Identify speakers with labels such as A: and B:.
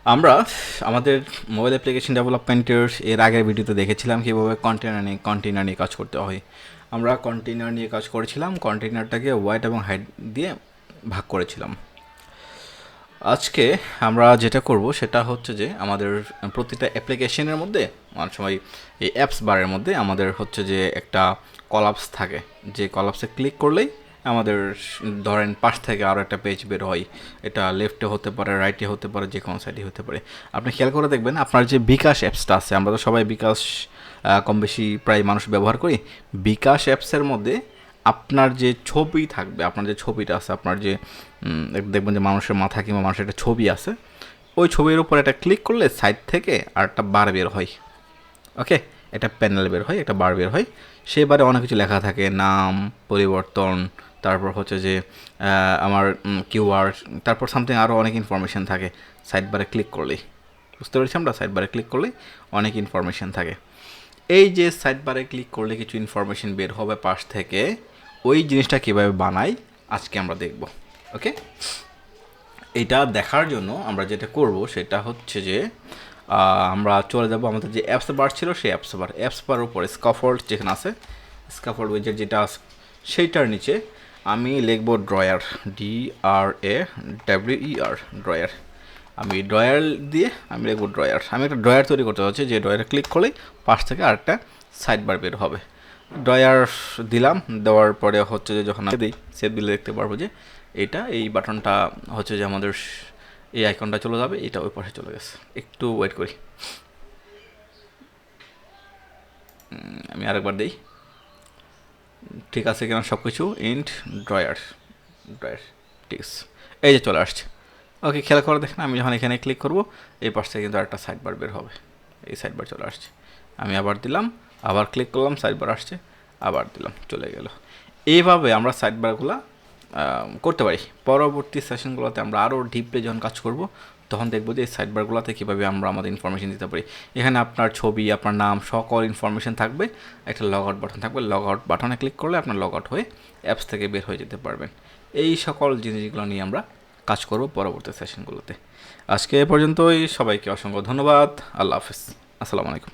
A: আমরা আমাদের mobile application ডেভেলপমেন্টের এর আগের ভিডিওতে দেখেছিলাম কীভাবে কন্টেনার নিয়ে কাজ করতে হয়। আমরা কন্টেনার নিয়ে কাজ করেছিলাম, কন্টেনারটাকে ওয়াইড এবং হাইট দিয়ে ভাগ করেছিলাম। আজকে আমরা যেটা করব সেটা হচ্ছে যে আমাদের প্রতিটা অ্যাপ্লিকেশনের মধ্যে অনেক সময় এই অ্যাপস বারের মধ্যে আমাদের হচ্ছে যে একটা কলাপস থাকে, যে কলাপসে ক্লিক করলেই আমাদের ধরেন পাশ থেকে আরও একটা পেজ বের হয়। এটা লেফটে হতে পারে, রাইটে হতে পারে, যে কোনো সাইডে হতে পারে। আপনি খেয়াল করে দেখবেন আপনার যে বিকাশ অ্যাপসটা আছে, আমরা তো সবাই বিকাশ কম বেশি প্রায় মানুষ ব্যবহার করি। বিকাশ অ্যাপসের মধ্যে আপনার যে ছবি থাকবে, আপনার যে ছবিটা আছে, আপনার যে দেখবেন যে মানুষের মাথা কিংবা মানুষের একটা ছবি আছে, ওই ছবির উপর একটা ক্লিক করলে সাইড থেকে আর একটা বার বের হয়। ওকে, একটা প্যানেল বের হয়, একটা বার বের হয়। সেই বারে অনেক কিছু লেখা থাকে, নাম, পরিবর্তন, তারপর হচ্ছে যে আমার কিওয়ার্ড, তারপর সামথিং আরও অনেক ইনফরমেশান থাকে সাইড বারে ক্লিক করলেই। বুঝতে পেরেছি? আমরা সাইড বারে ক্লিক করলেই অনেক ইনফরমেশান থাকে। এই যে সাইড বারে ক্লিক করলে কিছু ইনফরমেশন বের হবে পাশ থেকে, ওই জিনিসটা কীভাবে বানাই আজকে আমরা দেখব। ওকে, এটা দেখার জন্য আমরা যেটা করব সেটা হচ্ছে যে আমরা চলে যাব আমাদের যে অ্যাপস বার ছিল সেই অ্যাপস বার উপরে স্কাফোল্ড যেখানে আছে, স্কাফোল্ড উইজেট যেটা আছে সেইটার নিচে আমি লিখব ড্রয়ার, DRAWER, ড্রয়ার। আমি ড্রয়ার দিয়ে আমি লিখব ড্রয়ার। আমি একটা ড্রয়ার তৈরি করতে হচ্ছে, যে ড্রয়ারে ক্লিক করলেই পাশ থেকে আরেকটা সাইড বার বের হবে। ড্রয়ার দিলাম, দেওয়ার পরে হচ্ছে যে যখন দিই সেভ দিলে দেখতে পারবো যে এই বাটনটা হচ্ছে যে আমাদের এই আইকনটা চলে যাবে, এটা ওই পাশে চলে গেছে। একটু ওয়েট করি, আমি আরেকবার দিই ঠিক আছে কিনা সব কিছু। ইন্ট ড্রয়ার, ঠিক আছে, এই যে চলে আসছে। ওকে, খেয়াল করে দেখেন আমি যখন এখানে ক্লিক করব এই পাশ থেকে কিন্তু আরেকটা সাইড বার বের হবে। এই সাইড বার চলে আসছে, আমি আবার দিলাম, আবার ক্লিক করলাম, সাইড বার আসছে, আবার দিলাম, চলে গেল। এইভাবে আমরা সাইড বারগুলো করতে পারি। পরবর্তী সেশনগুলোতে আমরা আরও ডিপলি যখন কাজ করব তখন দেখবো যে এই সাইড বারগুলোতে কীভাবে আমরা আমাদের ইনফরমেশন দিতে পারি। এখানে আপনার ছবি, আপনার নাম, সকল ইনফরমেশন থাকবে। একটা লগ আউট বাটন থাকবে, লগ আউট বাটনে ক্লিক করলে আপনার লগ আউট হয়ে অ্যাপস থেকে বের হয়ে যেতে পারবেন। এই সকল জিনিসগুলো নিয়ে আমরা কাজ করব পরবর্তী সেশনগুলোতে। আজকে এ পর্যন্তই, সবাইকে অসংখ্য ধন্যবাদ। আল্লাহ হাফিজ, আসসালামু আলাইকুম।